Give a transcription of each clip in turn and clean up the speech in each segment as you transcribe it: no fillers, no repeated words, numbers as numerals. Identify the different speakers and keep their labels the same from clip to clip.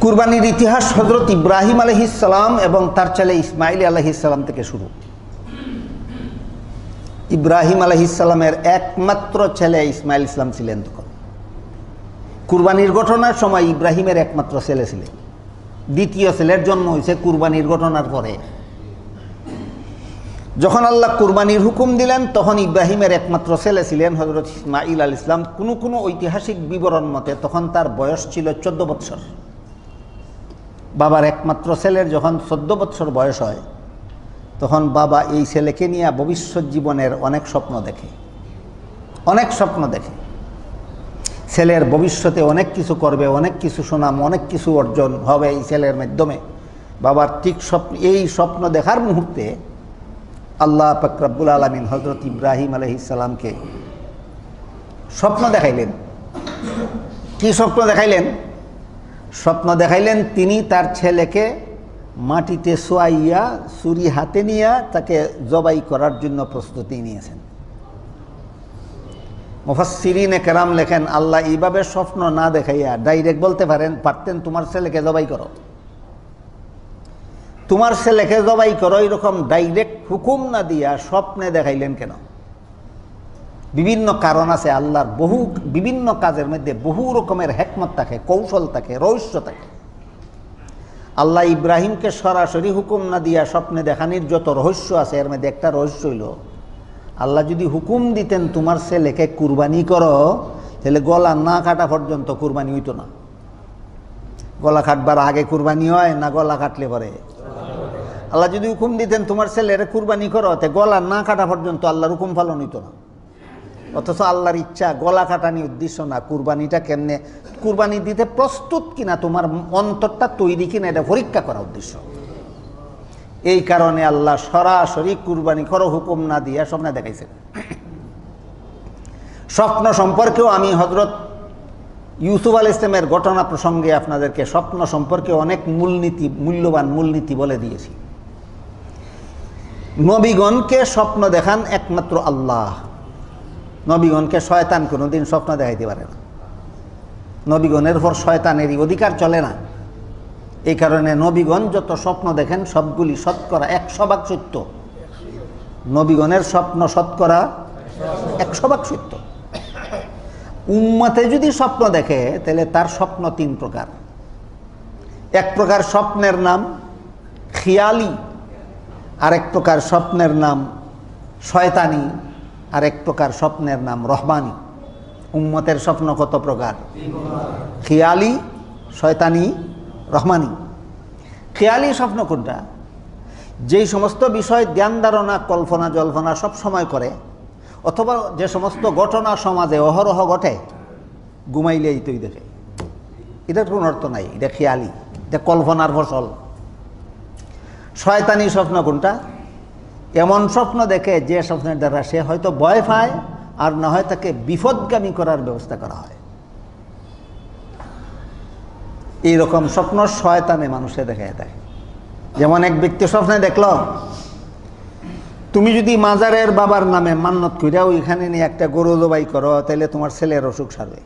Speaker 1: কুরবানির ইতিহাস হযরত ইব্রাহিম আলাইহিস সালাম এবং তার ছেলে ইসমাইল আলাইহিস সালাম থেকে শুরু। ইব্রাহিম আলাইহিস সালামের একমাত্র ছেলে ইসমাইল ইসলাম ছিলেন। তখন কুরবানির ঘটনার সময় ইব্রাহিমের একমাত্র ছেলে ছিলেন। দ্বিতীয় ছেলের জন্ম হয়েছে কুরবানির ঘটনার পরে। যখন আল্লাহ কুরবানির হুকুম দিলেন তখন ইব্রাহিমের একমাত্র ছেলে ছিলেন হযরত ইসমাইল আলাইহিস সালাম। কোনো ঐতিহাসিক বিবরণ মতে তখন তার বয়স ছিল 14 বৎসর। বাবার একমাত্র ছেলের যখন 14 বৎসর বয়স হয় তখন বাবা এই ছেলেকে নিয়ে ভবিষ্যৎ জীবনের অনেক স্বপ্ন দেখে। ছেলের ভবিষ্যতে অনেক কিছু করবে, অনেক কিছু সুনাম, অনেক কিছু অর্জন হবে এই ছেলের মাধ্যমে। বাবার ঠিক এই স্বপ্ন দেখার মুহূর্তে আল্লাহ পাক রব্বুল আলামিন হযরত ইব্রাহিম আলাইহিস সালামকে স্বপ্ন দেখাইলেন। কি স্বপ্ন দেখাইলেন? স্বপ্ন দেখাইলেন তিনি তার ছেলেকে মাটিতে শোয়াইয়া ছুরি হাতে নিয়ে তাকে জবাই করার জন্য প্রস্তুতি নিয়েছেন। মুফাসসিরিনে কেরাম লেখেন আল্লাহ এইভাবে স্বপ্ন না দেখাইয়া ডাইরেক্ট বলতে পারতেন তোমার ছেলেকে জবাই করো, তোমার ছেলেকে জবাই করো, এরকম ডাইরেক্ট হুকুম না দিয়া স্বপ্নে দেখাইলেন কেন? বিভিন্ন কারণ আছে। আল্লাহর বিভিন্ন কাজের মধ্যে বহু রকমের হিকমত থাকে, কৌশল থাকে, রহস্য থাকে। আল্লাহ ইব্রাহিমকে সরাসরি হুকুম না দিয়া স্বপ্নে দেখানির যত রহস্য আছে এর মধ্যে একটা রহস্য হইল আল্লাহ যদি হুকুম দিতেন তোমার ছেলেকে কুরবানি করো, তাহলে গলা না কাটা পর্যন্ত কুরবানি হইতো না। গলা কাটবার আগে কুরবানি হয় না গলা কাটলে পরে? আল্লাহ যদি হুকুম দিতেন তোমার ছেলের কুরবানি করো, তে গলা না কাটা পর্যন্ত আল্লাহর হুকুম পালন হইতো না। অথচ আল্লাহর ইচ্ছা গলা কাটানি উদ্দেশ্য না, কুরবানিটা কেমনে কুরবানি দিতে প্রস্তুত কিনা, তোমার অন্তরটা তৈরি কিনা এটা পরীক্ষা করা উদ্দেশ্য। এই কারণে আল্লাহ সরাসরি কুরবানি করো হুকুম না দিয়া স্বপ্ন দেখাইছেন। স্বপ্ন সম্পর্কেও আমি হযরত ইউসুফ আলাইহিস সালামের ঘটনা প্রসঙ্গে আপনাদেরকে স্বপ্ন সম্পর্কে অনেক মূল্যবান মূলনীতি বলে দিয়েছি। নবীগণকে স্বপ্ন দেখান একমাত্র আল্লাহ। নবীগণকে শয়তান কোনোদিন স্বপ্ন দেখাইতে পারে না। নবীগণের উপর শয়তানেরই অধিকার চলে না। এই কারণে নবীগণ যত স্বপ্ন দেখেন সবগুলি শতকরা 100% সত্য। নবীগণের স্বপ্ন শতকরা 100% সত্য। উম্মতে যদি স্বপ্ন দেখে তাহলে তার স্বপ্ন 3 প্রকার। এক প্রকার স্বপ্নের নাম খিয়ালি, আরেক প্রকার স্বপ্নের নাম শয়তানি, আরেক প্রকার স্বপ্নের নাম রহমানি। উম্মতের স্বপ্ন কত প্রকার? খিয়ালি, শয়তানি, রহমানি। খেয়ালি স্বপ্ন কোনটা? যেই সমস্ত বিষয় ধ্যান ধারণা কল্পনা জল্পনা সব সময় করে, অথবা যে সমস্ত ঘটনা সমাজে অহরহ ঘটে ঘুমাইলেই তুই দেখে, এটার কোনো অর্থ নাই, এটা খেয়ালি, এটা কল্পনার ফসল। শয়তানি স্বপ্ন কোনটা? এমন স্বপ্ন দেখে যে স্বপ্নের দ্বারা সে হয়তো ভয় পায় আর না হয় তাকে বিপদগামী করার ব্যবস্থা করা হয়। এইরকম স্বপ্ন শয়তানে মানুষে দেখায় দেয়। যেমন এক ব্যক্তি স্বপ্নে দেখল তুমি যদি মাজারের বাবার নামে মান্নত কইরা ওইখানে নিয়ে একটা গরু জবাই করো তাহলে তোমার ছেলের অসুখ সারবে।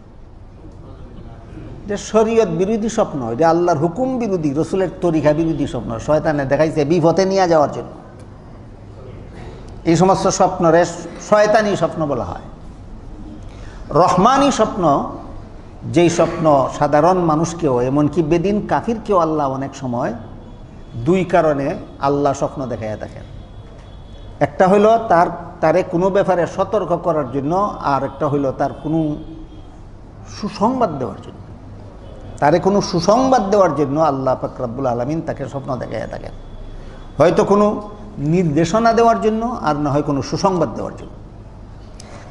Speaker 1: এটা শরীয়ত বিরোধী স্বপ্ন, এটা আল্লাহর হুকুম বিরোধী, রসুলের তরিকা বিরোধী স্বপ্ন। শয়তানে দেখাইছে বিপদে নিয়ে যাওয়ার জন্য। এই সমস্ত স্বপ্নরে শয়তানি স্বপ্ন বলা হয়। রহমানি স্বপ্ন, যেই স্বপ্ন সাধারণ মানুষকেও এমনকি বেদিন কাফিরকেও আল্লাহ অনেক সময় 2 কারণে আল্লাহ স্বপ্ন দেখাইয়া থাকেন। একটা হইল তারে কোনো ব্যাপারে সতর্ক করার জন্য, আর একটা হইল তার কোনো সুসংবাদ দেওয়ার জন্য। তারে কোনো সুসংবাদ দেওয়ার জন্য আল্লাহ পাক রব্বুল আলামিন তাকে স্বপ্ন দেখাইয়া থাকেন। হয়তো কোনো নির্দেশনা দেওয়ার জন্য, আর না হয় কোনো সুসংবাদ দেওয়ার জন্য।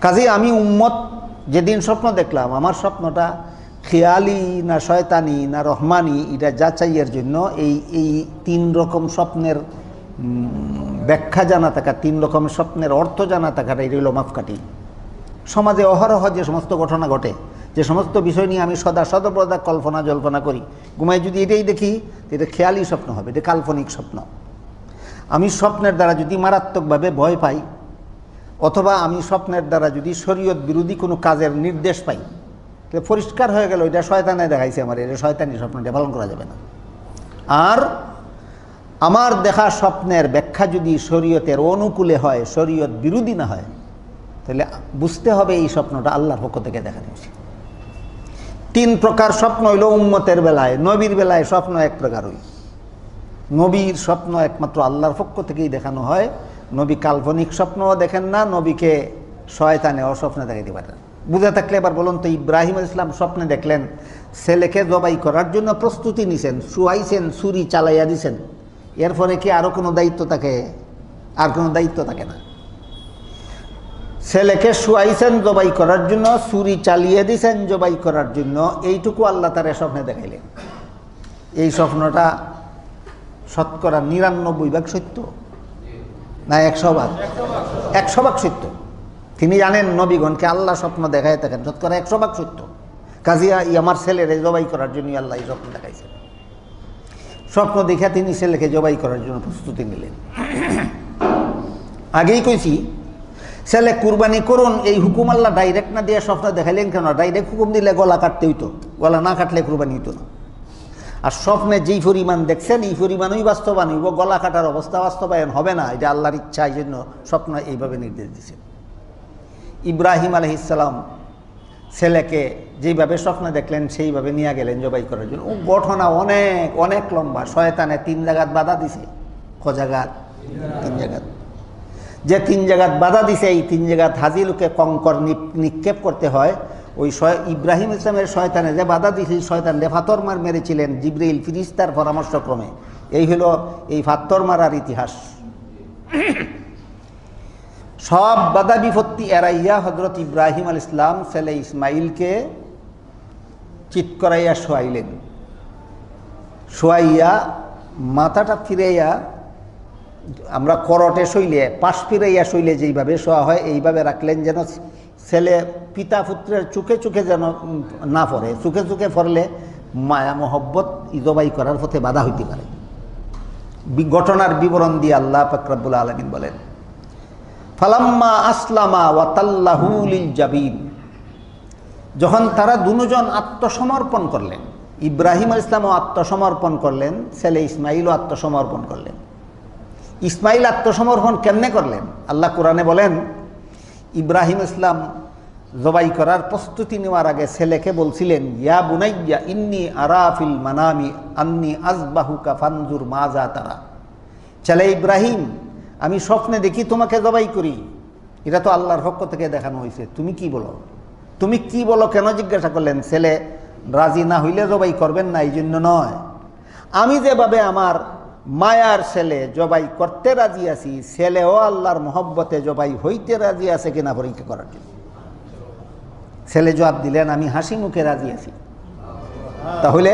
Speaker 1: কাজেই আমি উম্মত যেদিন স্বপ্ন দেখলাম, আমার স্বপ্নটা খেয়ালি না শয়তানি না রহমানি, এটা যাচাইয়ের জন্য এই 3 রকম স্বপ্নের ব্যাখ্যা জানা থাকা, 3 রকমের স্বপ্নের অর্থ জানা থাকাটা এটা হলো মাপকাঠি। সমাজে অহরহ যে সমস্ত ঘটনা ঘটে, যে সমস্ত বিষয় নিয়ে আমি সদা কল্পনা জল্পনা করি, ঘুমাই যদি এটাই দেখি এটা খেয়ালি স্বপ্ন হবে, এটা কাল্পনিক স্বপ্ন। আমি স্বপ্নের দ্বারা যদি মারাত্মকভাবে ভয় পাই, অথবা আমি স্বপ্নের দ্বারা যদি শরীয়ত বিরোধী কোনো কাজের নির্দেশ পাই, পরিষ্কার হয়ে গেল এটা শয়তানে দেখাইছে আমার, এটা শয়তানি স্বপ্ন, এটা পালন করা যাবে না। আর আমার দেখা স্বপ্নের ব্যাখ্যা যদি শরীয়তের অনুকূলে হয়, শরীয়ত বিরোধী না হয়, তাহলে বুঝতে হবে এই স্বপ্নটা আল্লাহর পক্ষ থেকে দেখানো হয়েছে। 3 প্রকার স্বপ্ন হইল উম্মতের বেলায়। নবীর বেলায় স্বপ্ন এক প্রকার হই। নবীর স্বপ্ন একমাত্র আল্লাহর পক্ষ থেকেই দেখানো হয়। নবী কাল্পনিক স্বপ্নও দেখেন না, নবীকে শয়তানে অস্বপ্নে দেখাইতে পারে না। বুঝে থাকলে এবার বলুন তো, ইব্রাহিম আলাইহিস সালাম স্বপ্নে দেখলেন ছেলেকে জবাই করার জন্য প্রস্তুতি নিছেন, শুয়াইছেন, ছুরি চালাইয়া দিছেন, এরপরে কি আরও কোনো দায়িত্ব থাকে? আর কোনো দায়িত্ব থাকে না। ছেলেকে শুয়াইছেন জবাই করার জন্য, ছুরি চালিয়ে দিছেন জবাই করার জন্য, এইটুকু আল্লাহ তার স্বপ্নে দেখাইলেন। এই স্বপ্নটা শতকরা 99% সত্য না 100%? 100% সত্য। তিনি জানেন নবীগণকে আল্লাহ স্বপ্ন দেখায় থাকেন, শতকরা 100% সত্য। কাজিয়া আমার ছেলের জবাই করার জন্য আল্লাহ এই স্বপ্ন দেখাইছেন। স্বপ্ন দেখে তিনি ছেলেকে জবাই করার জন্য প্রস্তুতি নিলেন। আগেই কইছি, ছেলে কুরবানি করুন এই হুকুম আল্লাহ ডাইরেক্ট না দিয়ে স্বপ্ন দেখাইলেন কেন? ডাইরেক্ট হুকুম দিলে গলা কাটতে হইতো, গলা না কাটলে কুরবানি হইতো না। আর স্বপ্নে যেই পরিমাণ দেখছেন এই পরিমাণই বাস্তবায়ন হইব, গলা কাটার অবস্থা বাস্তবায়ন হবে না। এটা আল্লাহর ইচ্ছা, এই জন্য স্বপ্ন এইভাবে নির্দেশ দিয়েছেন। ইব্রাহিম আলাইহিস সালাম ছেলেকে যেইভাবে স্বপ্নে দেখলেন সেইভাবে নিয়ে গেলেন জবাই করার জন্য। ও ঘটনা অনেক অনেক লম্বা। শয়তানে 3 জায়গাত বাধা দিছে। ক জায়গাত? 3 জায়গাত। যে 3 জায়গাত বাধা দিছে, এই 3 জায়গাত হাজিলুকে কঙ্কর নিক্ষেপ করতে হয়। ওই ইব্রাহিম ইসলামের শয়তানে যে বাধা দিয়েছিল, শয়তান যে ফাতর মার মেরেছিলেন জিবরাইল ফিরিস্তার পরামর্শক্রমে, এই হলো এই ফাতর মারার ইতিহাস। সব বাধা বিপত্তি এড়াইয়া হজরত ইব্রাহিম আলাইহিস সালাম ছেলে ইসমাইলকে চিৎ করাইয়া শোয়াইলেন। শোয়াইয়া মাথাটা ফিরাইয়া, আমরা করটে শৈলে পাশ ফিরাইয়া শৈলে যেইভাবে শোয়া হয় এইভাবে রাখলেন, যেন ছেলে পিতা পুত্রের চোখে চোখে যেন না পড়ে। চোখে চোখে পড়লে মায়া মহব্বত জবাই করার পথে বাধা হইতে পারে। ঘটনার বিবরণ দিয়ে আল্লাহ পাক রব্বুল আলামিন বলেন, ফালাম্মা আসলামা ওয়া তাল্লাহু লিল জাবিন, যখন তারা দুজন আত্মসমর্পণ করলেন, ইব্রাহিম আলাইহিস সালামও আত্মসমর্পণ করলেন, ছেলে ইসমাইলও আত্মসমর্পণ করলেন। ইসমাইল আত্মসমর্পণ কেমনে করলেন? আল্লাহ কোরআনে বলেন, ইব্রাহিম ইসলাম জবাই করার প্রস্তুতি নেওয়ার আগে ছেলেকে বলছিলেন, ইয়া বুনাইয়া ইন্নী আরা ফিল মানামি আন্নী আযবাহুকা ফানজুর মাজা তারা। ছেলে ইব্রাহিম, আমি স্বপ্নে দেখি তোমাকে জবাই করি। এটা তো আল্লাহর পক্ষ থেকে দেখানো হয়েছে, তুমি কি বলো? তুমি কি বলো কেন জিজ্ঞাসা করলেন? ছেলে রাজি না হইলে জবাই করবেন না এই জন্য নয়, আমি যেভাবে আমার মায়ার ছেলে জবাই করতে রাজি আছি, ছেলেও আল্লাহর মহব্বতে জবাই হইতে রাজি আছে কিনা পরীক্ষা করার জন্য। ছেলে জবাব দিলেন, আমি হাসি মুখে রাজি আছি। তাহলে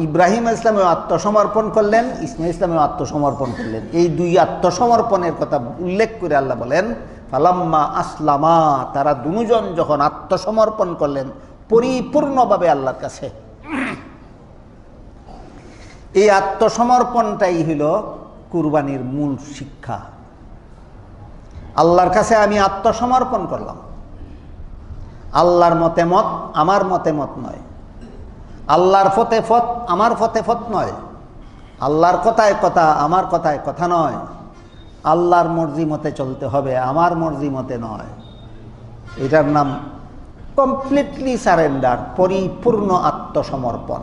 Speaker 1: ইব্রাহিম ইসলামেও আত্মসমর্পণ করলেন, ইসমাইল ইসলামেও আত্মসমর্পণ করলেন। এই 2 আত্মসমর্পণের কথা উল্লেখ করে আল্লাহ বলেন, ফালাম্মা আসলামা, তারা দুজন যখন আত্মসমর্পণ করলেন পরিপূর্ণভাবে আল্লাহর কাছে। এই আত্মসমর্পণটাই হইল কুরবানির মূল শিক্ষা। আল্লাহর কাছে আমি আত্মসমর্পণ করলাম। আল্লাহর মতে মত আমার মতে মত নয়, আল্লাহর ফতে ফত আমার ফতে ফত নয়, আল্লাহর কথায় কথা আমার কথায় কথা নয়, আল্লাহর মর্জি মতে চলতে হবে, আমার মর্জি মতে নয়। এটার নাম কমপ্লিটলি সারেন্ডার, পরিপূর্ণ আত্মসমর্পণ।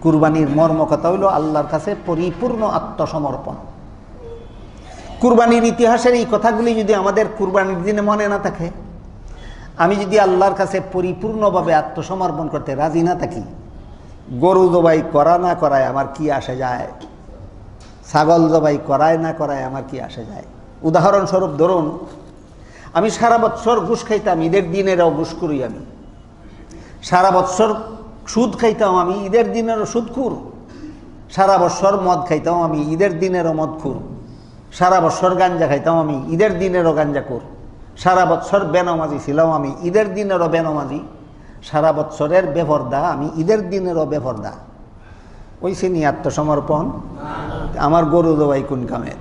Speaker 1: কুরবানির মর্ম কথা হইল আল্লাহর কাছে পরিপূর্ণ আত্মসমর্পণ। কুরবানির ইতিহাসের এই কথাগুলি যদি আমাদের কুরবানির দিনে মনে না থাকে, আমি যদি আল্লাহর কাছে পরিপূর্ণভাবে আত্মসমর্পণ করতে রাজি না থাকি, গরু জবাই করা না করায় আমার কি আসে যায়, ছাগল জবাই করায় না করায় আমার কি আসে যায়। উদাহরণস্বরূপ ধরুন, আমি সারা বৎসর ঘুষ খাইতাম, ঈদের দিনেরও ঘুষ করি। আমি সারা বৎসর সুদ খাইতাম, আমি ঈদের দিনেরও সুদখুর। সারা বৎসর মদ খাইতাম, আমি ঈদের দিনেরও মদখুর। সারা বৎসর গাঞ্জা খাইতাম, আমি ঈদের দিনেরও গাঞ্জাখুর। সারা বৎসর বেনমাজি ছিলাম, আমি ঈদের দিনেরও বেনমাজি। সারা বৎসরের বেপরদা, আমি ঈদের দিনেরও বেপরদা। ওই শ্রেণী আত্মসমর্পণ। আমার গরু জবাই কোন কামের,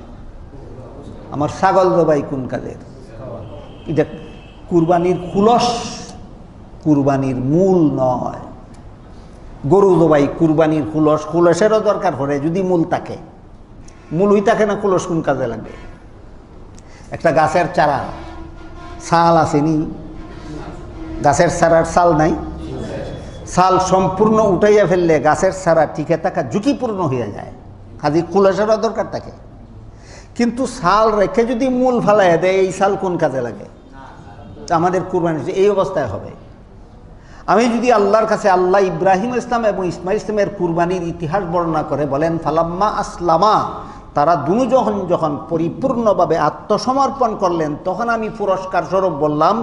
Speaker 1: আমার ছাগল জবাই কোন কাজের? এটা কুরবানির খুলস, কুরবানির মূল নয়। গরু জবাই কুরবানির খুলসেরও দরকার পড়ে যদি মূল থাকে। মূলই থাকে না, খুলস কোন কাজে লাগবে? একটা গাছের চারা ছাল আসেনি, গাছের চারার ছাল নাই, ছাল সম্পূর্ণ উঠাইয়া ফেললে গাছের চারা টিকে থাকা ঝুঁকিপূর্ণ হয়ে যায়, কাজে খুলসেরও দরকার থাকে। কিন্তু ছাল রেখে যদি মূল ফালাইয়া দেয়, এই ছাল কোন কাজে লাগে? আমাদের কুরবানি এই অবস্থায় হবে। আমি যদি আল্লাহর কাছে আল্লাহ ইব্রাহিম ইসলাম এবং ইসমাইল ইসলামের কুরবানির ইতিহাস বর্ণনা করে বলেন, ফালাম্মা আসলামা, তারা যখন পরিপূর্ণভাবে আত্মসমর্পণ করলেন, তখন আমি পুরস্কার স্বরূপ বললাম,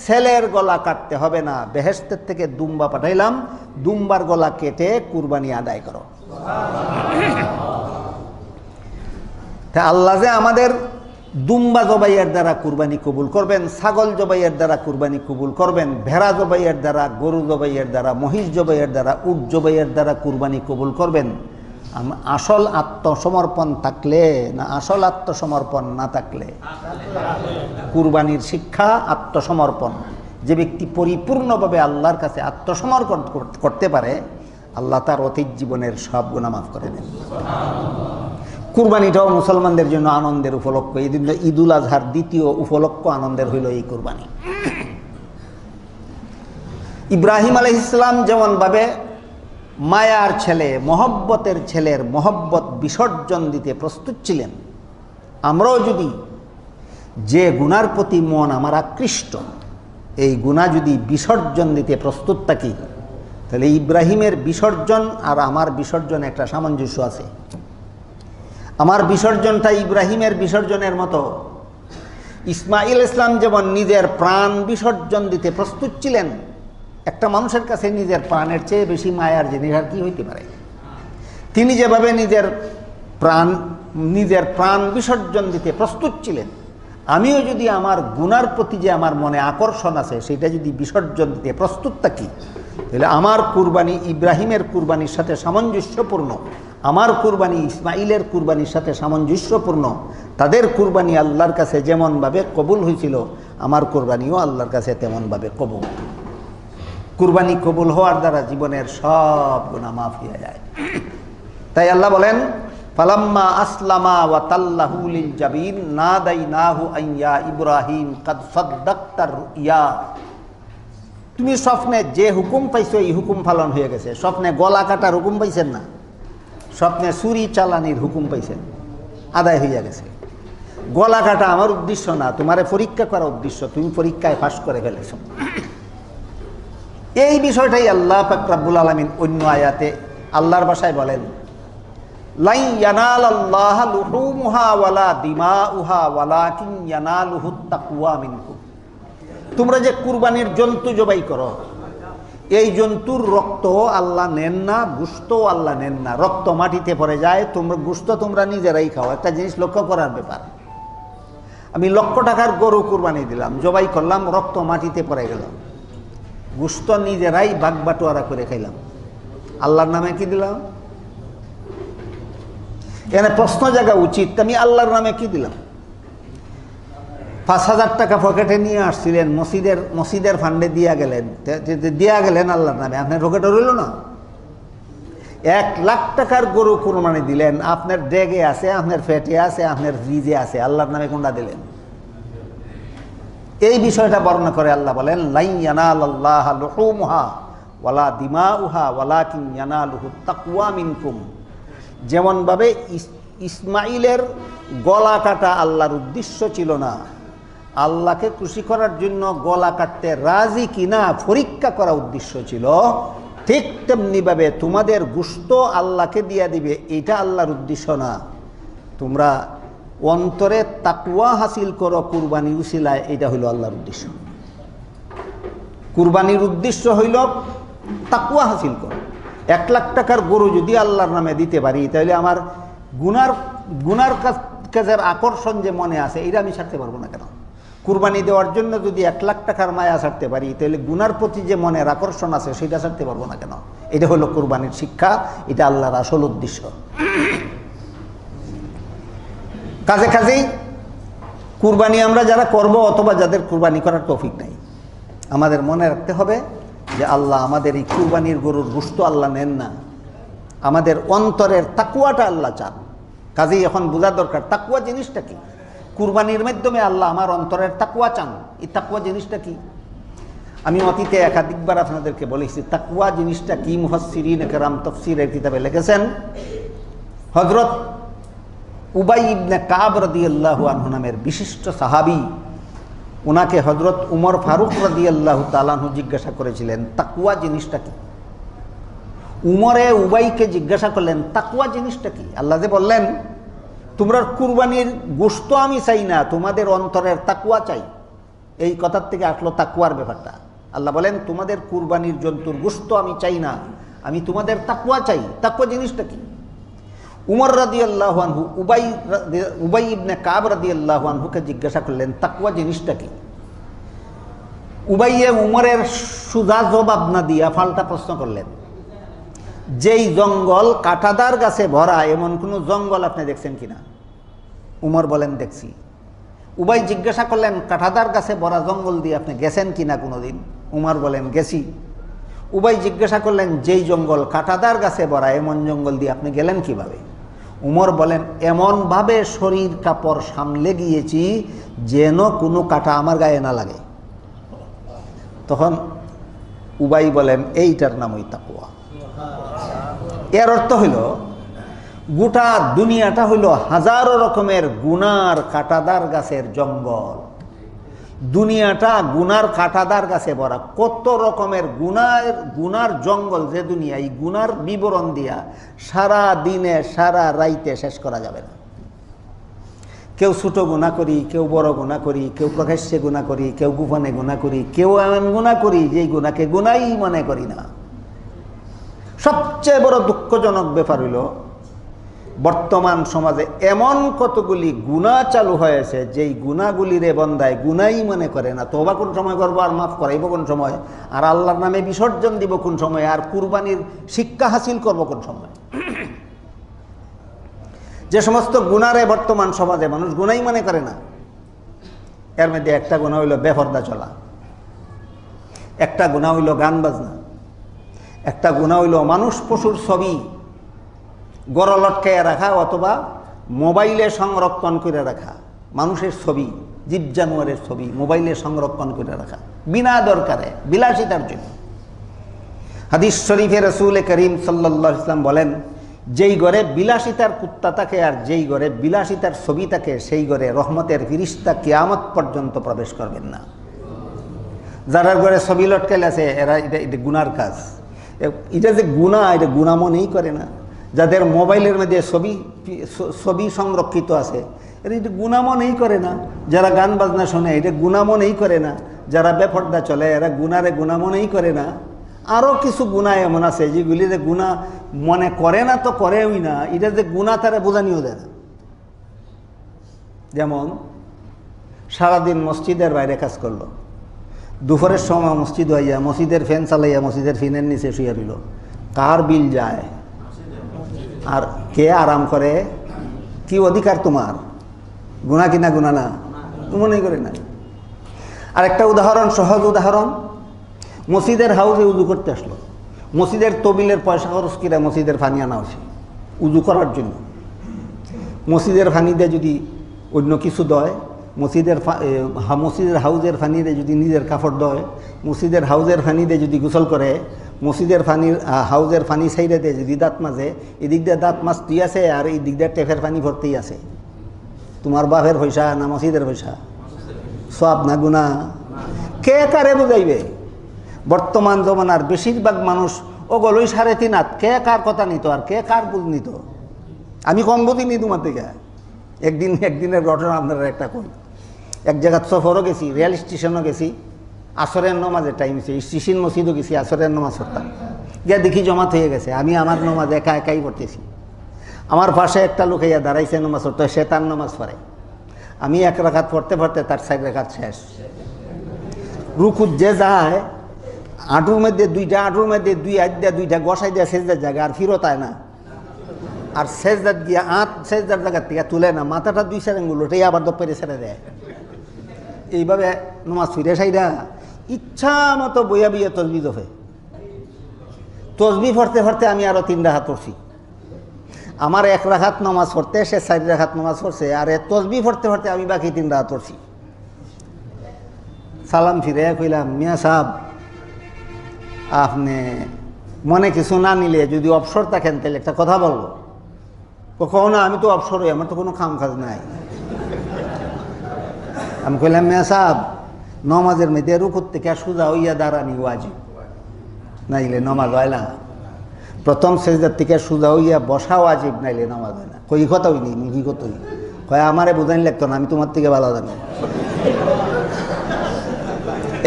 Speaker 1: ছেলের গলা কাটতে হবে না, বেহেশতের থেকে দুম্বা পাঠাইলাম, দুম্বার গলা কেটে কুরবানি আদায় করো। তা আল্লাহ যে আমাদের দুম্বা জবাইয়ের দ্বারা কুরবানি কবুল করবেন, ছাগল জবাইয়ের দ্বারা কুরবানি কবুল করবেন, ভেড়া জবাইয়ের দ্বারা, গরু জবাইয়ের দ্বারা, মহিষ জবাইয়ের দ্বারা, উট জবাইয়ের দ্বারা কুরবানি কবুল করবেন। আসল আত্মসমর্পণ থাকলে না আসল আত্মসমর্পণ না থাকলে? কুরবানির শিক্ষা আত্মসমর্পণ। যে ব্যক্তি পরিপূর্ণভাবে আল্লাহর কাছে আত্মসমর্পণ করতে পারে, আল্লাহ তার অতীত জীবনের সব গুনাহ মাফ করে দেন। কুরবানিটাও মুসলমানদের জন্য আনন্দের উপলক্ষ। এই দিন ঈদুল আজহার দ্বিতীয় উপলক্ষ আনন্দের হইল এই কুরবানি। ইব্রাহিম আলাইহিস সালাম যেমনভাবে মায়ার ছেলে, মহব্বতের ছেলের মহব্বত বিসর্জন দিতে প্রস্তুত ছিলেন, আমরাও যদি যে গুনার প্রতি মন আমার আকৃষ্ট, এই গুনাহ যদি বিসর্জন দিতে প্রস্তুত থাকি, তাহলে ইব্রাহিমের বিসর্জন আর আমার বিসর্জনে একটা সামঞ্জস্য আছে। আমার বিসর্জনটা ইব্রাহিমের বিসর্জনের মতো। ইসমাইল ইসলাম যেমন নিজের প্রাণ বিসর্জন দিতে প্রস্তুত ছিলেন, একটা মানুষের কাছে নিজের প্রাণের চেয়ে বেশি মায়ার জিনিস আর কি হইতে পারে? তিনি যেভাবে নিজের প্রাণ বিসর্জন দিতে প্রস্তুত ছিলেন, আমিও যদি আমার গুনার প্রতি যে আমার মনে আকর্ষণ আছে সেটা যদি বিসর্জন দিতে প্রস্তুত থাকি, তাহলে আমার কুরবানি ইব্রাহিমের কুরবানির সাথে সামঞ্জস্যপূর্ণ, আমার কুরবানি ইসমাইলের কুরবানির সাথে সামঞ্জস্যপূর্ণ। তাদের কুরবানি আল্লাহর কাছে যেমনভাবে কবুল হয়েছিল, আমার কুরবানিও আল্লাহর কাছে তেমনভাবে কবুল। কুরবানি কবুল হওয়ার দ্বারা জীবনের সব গুনাহ মাফ হয়ে যায়। তাই আল্লাহ বলেন, ফালাম্মা আসলামা ওয়া তাল্লাহু লিল জাবিন নাদাইনাহু আইয়া ইব্রাহিম কাদ সাদ্দাকতার রুইয়া। তুমি স্বপ্নে যে হুকুম পাইছো এই হুকুম পালন হয়ে গেছে। স্বপ্নে গলা কাটার হুকুম পাইছেন না, স্বপ্নে ছুরি চালানির হুকুম পাইছেন, আদায় হইয়া গেছে। গলা কাটা আমার উদ্দেশ্য না, তোমারে পরীক্ষা করার উদ্দেশ্য, তুমি পরীক্ষায় পাস করে ফেলেছ। এই বিষয়টাই আল্লাহ পাক রব্বুল আলামিন অন্য আয়াতে আল্লাহর ভাষায় বলেন, লাই ইয়ানালাল্লাহা লুহুমুহা ওয়ালা দিমাউহা ওয়ালাকিন ইয়ানালুহুত তাকওয়া মিনকুম। তোমরা যে কুরবানির জন্তু জবাই করো, এই জন্তুর রক্ত আল্লাহ নেন না, গোশত আল্লাহ নেন না। রক্ত মাটিতে পড়ে যায়, তোমরা গোশত তোমরা নিজেরাই খাও। একটা জিনিস লক্ষ্য করার ব্যাপার, আমি লক্ষ টাকার গরু কুরবানি দিলাম, জবাই করলাম, রক্ত মাটিতে পড়ে গেল, গোশত নিজেরাই ভাগ বাটোয়ারা করে খাইলাম, আল্লাহর নামে কি দিলাম? এখানে প্রশ্ন জাগা উচিত, আমি আল্লাহর নামে কি দিলাম? 5,000 টাকা পকেটে নিয়ে আসছিলেন, মসজিদের ফান্ডে দিয়া গেলেন আল্লাহর নামে, আপনার পকেটে রইল না। 1 লাখ টাকার গরু কুরবানি দিলেন, আপনার ডেগে আছে, আপনার ফেটে আছে, আপনার ফ্রিজে আছে, আল্লাহর নামে কোনটা দিলেন? এই বিষয়টা বর্ণনা করে আল্লাহ বলেন, লাই ইয়ানালাল্লাহা লুহুমুহা ওয়ালা দিমাউহা ওয়ালাকিন ইয়ানালুহুত তাকওয়া মিনকুম। যেমনভাবে ইসমাইলের গলা কাটা আল্লাহর উদ্দেশ্য ছিল না, আল্লাহকে খুশি করার জন্য গলা কাটতে রাজি কিনা পরীক্ষা করা উদ্দেশ্য ছিল, ঠিক তেমনিভাবে তোমাদের গোশত আল্লাহকে দিয়া দিবে, এটা আল্লাহর উদ্দেশ্য না। তোমরা অন্তরে তাকওয়া হাসিল করো কুরবানির উসিলায়, এটা হইল আল্লাহর উদ্দেশ্য। কুরবানির উদ্দেশ্য হইল তাকওয়া হাসিল করো। 1 লাখ টাকার গরু যদি আল্লাহর নামে দিতে পারি, তাহলে আমার গুনার কাজের আকর্ষণ যে মনে আছে, এটা আমি ছাড়তে পারবো না কেন? কুরবানি দেওয়ার জন্য যদি 1 লাখ টাকার মায়া ছাড়তে পারি, তাহলে গুনার প্রতি যে মনের আকর্ষণ আছে সেটা ছাড়তে পারবো না কেন? এটা হলো কুরবানির শিক্ষা, এটা আল্লাহর আসল উদ্দেশ্য। কাজেই কুরবানি আমরা যারা করব অথবা যাদের কুরবানি করার তৌফিক নাই, আমাদের মনে রাখতে হবে যে আল্লাহ আমাদের এই কুরবানির গরুর গোশত আল্লাহ নেন না, আমাদের অন্তরের তাকওয়াটা আল্লাহ চান। কাজেই এখন বোঝা দরকার তাকওয়া জিনিসটা কি। কুরবানির মাধ্যমে আল্লাহ আমার অন্তরের তাকওয়া চান। এই তাকওয়া জিনিসটা কি? আমি অতীতে একাধিকবার আপনাদেরকে বলেছি তাকওয়া জিনিসটা কি। মুফাসসিরিন কেরাম তাফসীরের কিতাবে লিখেছেন, হযরত উবাই ইবনে কাব রাদিয়াল্লাহু আনহু নামের বিশিষ্ট সাহাবী, ওনাকে হযরত উমর ফারুক রাদিয়াল্লাহু তাআলা আনহু জিজ্ঞাসা করেছিলেন তাকওয়া জিনিসটা কি। উমরে উবাইকে জিজ্ঞাসা করলেন তাকওয়া জিনিসটা কি। আল্লাহ যে বললেন তোমরা কুরবানির গোশত আমি চাই না, তোমাদের অন্তরের তাকওয়া চাই। এই কথার থেকে আসলো তাকওয়ার ব্যাপারটা। আল্লাহ বলেন তোমাদের কুরবানির জন্তুর গোশত আমি চাই না, আমি তোমাদের তাকওয়া চাই। তাকওয়া জিনিসটা কি? উমর রাদিয়াল্লাহু আনহু উবাই ইবনে কাব রাদিয়াল্লাহু আনহুকে জিজ্ঞাসা করলেন তাকওয়া জিনিসটা কি। উবাইয়ে উমরের সুজা জবাব না দিয়া পাল্টা প্রশ্ন করলেন, যেই জঙ্গল কাঁটাদার গাছে ভরা এমন কোনো জঙ্গল আপনি দেখছেন কিনা? উমর বলেন দেখছি। উবাই জিজ্ঞাসা করলেন কাঁটাদার গাছে ভরা জঙ্গল দিয়ে আপনি গেছেন কিনা কোনোদিন? উমর বলেন গেছি। উবাই জিজ্ঞাসা করলেন যেই জঙ্গল কাঁটাদার গাছে ভরা এমন জঙ্গল দিয়ে আপনি গেলেন কিভাবে? উমর বলেন এমনভাবে শরীর কাপড় সামলে গিয়েছি যেন কোনো কাঁটা আমার গায়ে না লাগে। তখন উবাই বলেন এইটার নামই তাকওয়া। এর অর্থ হইল গোটা দুনিয়াটা হইল হাজারো রকমের গুনার কাঁটাদার গাছের জঙ্গল। দুনিয়াটা গুনার কাঁটাদার গাছে ভরা, কত রকমের গুনার জঙ্গল যে দুনিয়া। এই গুনার বিবরণ দিয়া সারা দিনে সারা রাইতে শেষ করা যাবে না। কেউ ছোট গুনাহ করি, কেউ বড় গুনাহ করি, কেউ প্রকাশ্যে গুনাহ করি, কেউ গোপনে গুনাহ করি, কেউ এমন গুনাহ করি যেই গুনাহকে গুনাহই মনে করি না। সবচেয়ে বড় দুঃখজনক ব্যাপার হইল বর্তমান সমাজে এমন কতগুলি গুনাহ চালু হয়েছে যেই গুনাহগুলিরে বন্দায় গুনাহই মনে করে না। তওবা কোন সময় করবো আর মাফ করাইব কোন সময়, আর আল্লাহর নামে বিসর্জন দিব কোন সময়, আর কুরবানির শিক্ষা হাসিল করব কোন সময়। যে সমস্ত গুনারে বর্তমান সমাজে মানুষ গুনাহই মনে করে না, এর মধ্যে একটা গুনাহ হইল বেপরদা চলা, একটা গুনাহ হইল গান বাজনা, একটা গুনাহ হইল মানুষ পশুর ছবি গড় লটকাইয়া রাখা অথবা মোবাইলে সংরক্ষণ করে রাখা। মানুষের ছবি, জীব জানোয়ারের ছবি মোবাইলে সংরক্ষণ করে রাখা বিনা দরকারে, বিলাসিতার জন্য। হাদিস শরীফে রাসূল করিম সাল্লাল্লাহু আলাইহি ওয়াসাল্লাম বলেন, যেই ঘরে বিলাসিতার কুত্তা থাকে আর যেই ঘরে বিলাসিতার ছবি থাকে সেই ঘরে রহমতের ফিরিস্তা কিয়ামত পর্যন্ত প্রবেশ করবেন না। যারা ঘরে ছবি লটকাইলে আছে এরা এটা গুনার কাজ। এটা যে গুনাহ, এটা গুনাহ মনেই করে না। যাদের মোবাইলের মধ্যে ছবি সংরক্ষিত আছে এরা এটা গুনাহ মনেই করে না। যারা গান বাজনা শোনে এটা গুনাহ মনেই করে না। যারা বেপরদা চলে এরা গুনারে গুনাহ মনেই করে না। আরও কিছু গুনাহ এমন আছে যেগুলি যে গুনাহ মনে করে না তো করেই না, এটা যে গুনাহ তারা বোঝানিও দেয় না। যেমন সারাদিন মসজিদের বাইরে কাজ করলো, দুপুরের সময় মসজিদ হইয়া মসজিদের ফ্যান চালাইয়া মসজিদের ফ্যানের নিচে শুয়ে রইল, কার বিল যায় আর কে আরাম করে? কি অধিকার তোমার? গুনাহ কিনা গুনাহ না? মনেই করে না। আরেকটা উদাহরণ, সহজ উদাহরণ, মসজিদের হাউজে উজু করতে আসলো, মসজিদের তবিলের পয়সা খরচ করে মসজিদের পানি আনা হয়েছে উজু করার জন্য। মসজিদের পানিতে যদি অন্য কিছু দেয়, মসজিদের হাউজের পানিতে যদি নিজের কাপড় দেয়, মসজিদের হাউজের পানিতে যদি গোসল করে, মসজিদের হাউজের পানি সাইডে দিয়ে যদি দাঁত মাজে, এদিক দিয়ে দাঁত মাজতেই আছে আর এই দিক দিয়ে টেপের পানি ভরতেই আছে। তোমার বাপের পয়সা না মসজিদের পয়সা? সব না গুনাহ? কে কারে বুঝাইবে? বর্তমান জমানার বেশিরভাগ মানুষ ওগুলোই 3.5 হাত, কে কার কথা নিত আর কে কার বুঝ নিত? আমি কম বুঝিনি তোমার থেকে। একদিনের ঘটনা আপনারা একটা কই। এক জায়গায় সফরও গেছি, রেল স্টেশনও গেছি, আসরের নমাজের টাইম হয়েছে, স্টেশন মসজিদও গেছি, আসরের নমাজ পড়তাম। গিয়ে দেখি জমাত হয়ে গেছে, আমি আমার নমাজ একাই পড়তেছি। আমার পাশে একটা লোক ইয়া দাঁড়াইছে নমাজ পড়তে, সে তার নমাজ পড়ে। আমি 1 রাকাত পড়তে পড়তে তার 4 রাকাত শেষ। রুকুত যে যায় আঁটুর মধ্যে দুই আড্ডা দুইটা গসাই দেওয়া সেজদার জায়গা আর ফিরত আয় না, আর সেজদার গিয়া সেজদার জায়গার থেকে তুলে না, মাথাটা 2-4 আঙ্গুল ওটাই আবার দপ্পরে ছেড়ে দেয়। এইভাবে নমাজ ফিরে সাইডা ইচ্ছা মতো বইয়া তসবিহ হয়, তসবি পড়তে পড়তে আমি আরো 3 রাকাত পড়ছি। আমার 1 রাকাত নামাজ পড়তে সে 4 রাকাত নামাজ পড়ছে, আর তসবি পড়তে পড়তে আমি বাকি 3 রাকাত পড়ছি। সালাম ফিরে কইলাম, মিয়া সাহেব আপনি মনে কিছু না নিলে যদি অবসর থাকেন তাহলে একটা কথা বলবো। কখনো না, আমি তো অবসর হই, আমার তো কোনো কাম কাজ নাই। আমি কইলাম, মিয়া সাহেব নমাজের মধ্যে রুকুর থেকে সোজা হইয়া দাঁড়ানি ওয়াজিব, নাইলে নমাজ হয় না। প্রথম সেজদার থেকে সোজা হইয়া বসা ওয়াজিব, নাইলে নমাজ হয় না। কই কথা হইনি, মুখি কত হই কয় আমারে বুঝাইন লাগতো না, আমি তোমার থেকে ভালো জানি।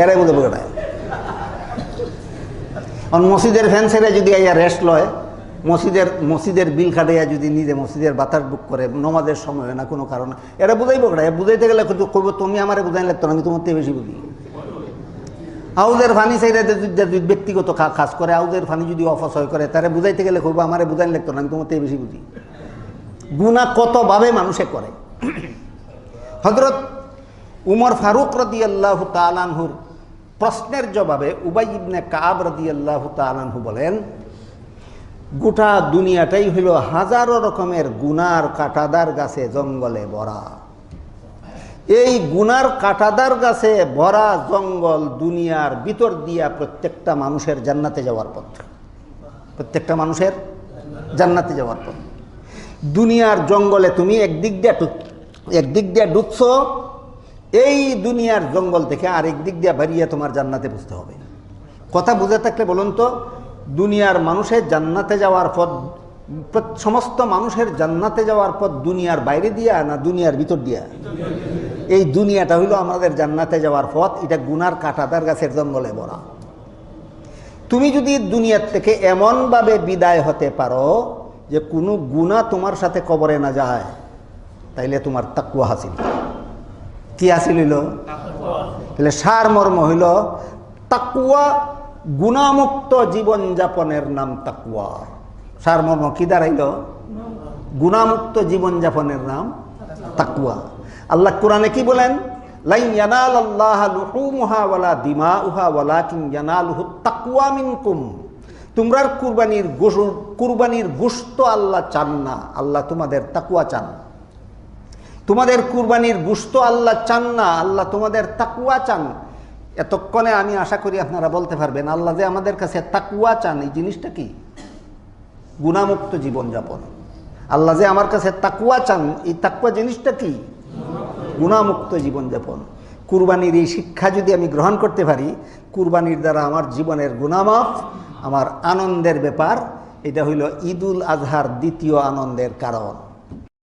Speaker 1: এরাই বুঝে বোঝায়। মসজিদের ফ্যান ছেড়ে যদি আইয়া রেস্ট লয়, মসজিদের বিল খাটাইয়া যদি নিজে মসজিদের বাতাস বুক করে, নমাজের সময় না কোনো কারণে, এরা বুঝাইব কেডা? বুঝাইতে গেলে কইব তুমি আমারে বুঝাইন লাগতো না, আমি তোমার থেকে বেশি বুঝি। আউজের ফানি চাইলে যদি ব্যক্তিগত কাজ করে, আউজের ফানি যদি অপচয় করে, তারে বুঝাইতে গেলে কইব আমারে বুঝাইন লাগতো না, আমি তোমার থেকে বেশি বুঝি। গুনাহ কতভাবে মানুষে করে। হযরত উমর ফারুক রাদিয়াল্লাহু তাআলা আনহুর প্রশ্নের জবাবে উবাই ইবনে কাব রাদিয়াল্লাহু তাআলা আনহু বলেন, গোটা দুনিয়াটাই হইল হাজারো রকমের গুনার কাঁটাদার গাছে জঙ্গলে ভরা। এই গুনার কাঁটাদার গাছে ভরা জঙ্গল দুনিয়ার ভিতর দিয়া প্রত্যেকটা মানুষের জান্নাতে যাওয়ার পথ। প্রত্যেকটা মানুষের জান্নাতে যাওয়ার পথ। দুনিয়ার জঙ্গলে তুমি একদিক দিয়ে ঢুকছো, এই দুনিয়ার জঙ্গল থেকে আরেক দিক দিয়ে বেরিয়ে তোমার জান্নাতে বুঝতে হবে। কথা বুঝে থাকলে বলুন তো, দুনিয়ার মানুষের জান্নাতে যাওয়ার পথ, সমস্ত মানুষের জান্নাতে যাওয়ার পথ দুনিয়ার বাইরে দিয়া না দুনিয়ার ভিতর দিয়া? এই দুনিয়াটা হইল আমাদের জান্নাতে যাওয়ার পথ। এটা গুনার কাঁটাদার গাছের জঙ্গলে ভরা। তুমি যদি দুনিয়ার থেকে এমনভাবে বিদায় হতে পারো যে কোনো গুনাহ তোমার সাথে কবরে না যায়, তাইলে তোমার তাকওয়া হাসিল। কি হাসিল হইল? তাহলে সারমর্ম হইল তাকওয়া, গুনাহমুক্ত জীবনযাপনের নাম তাকওয়া। সারমর্ম কি দাঁড়াইল? গুনাহমুক্ত জীবনযাপনের নাম তাকওয়া। আল্লাহ কোরআনে কি বলেন? লা ইয়ানালাল্লাহা লুহুমুহা ওয়ালা দিমাউহা ওয়ালাকিন ইয়ানালুহুত তাকওয়া মিনকুম। তোমরা কুরবানির গোশত আল্লাহ চান না, আল্লাহ তোমাদের তাকওয়া চান। তোমাদের কুরবানির গোশত আল্লাহ চান না, আল্লাহ তোমাদের তাকওয়া চান। এতক্ষণে আমি আশা করি আপনারা বলতে পারবেন, আল্লাহ যে আমাদের কাছে তাকওয়া চান, এই জিনিসটা কি? গুনাহমুক্ত জীবনযাপন। আল্লাহ যে আমার কাছে তাকওয়া চান, এই তাকওয়া জিনিসটা কি? গুনাহমুক্ত জীবনযাপন। কুরবানির এই শিক্ষা যদি আমি গ্রহণ করতে পারি, কুরবানির দ্বারা আমার জীবনের গুনাহ মাফ, আমার আনন্দের ব্যাপার। এটা হইল ঈদুল আজহার দ্বিতীয় আনন্দের কারণ।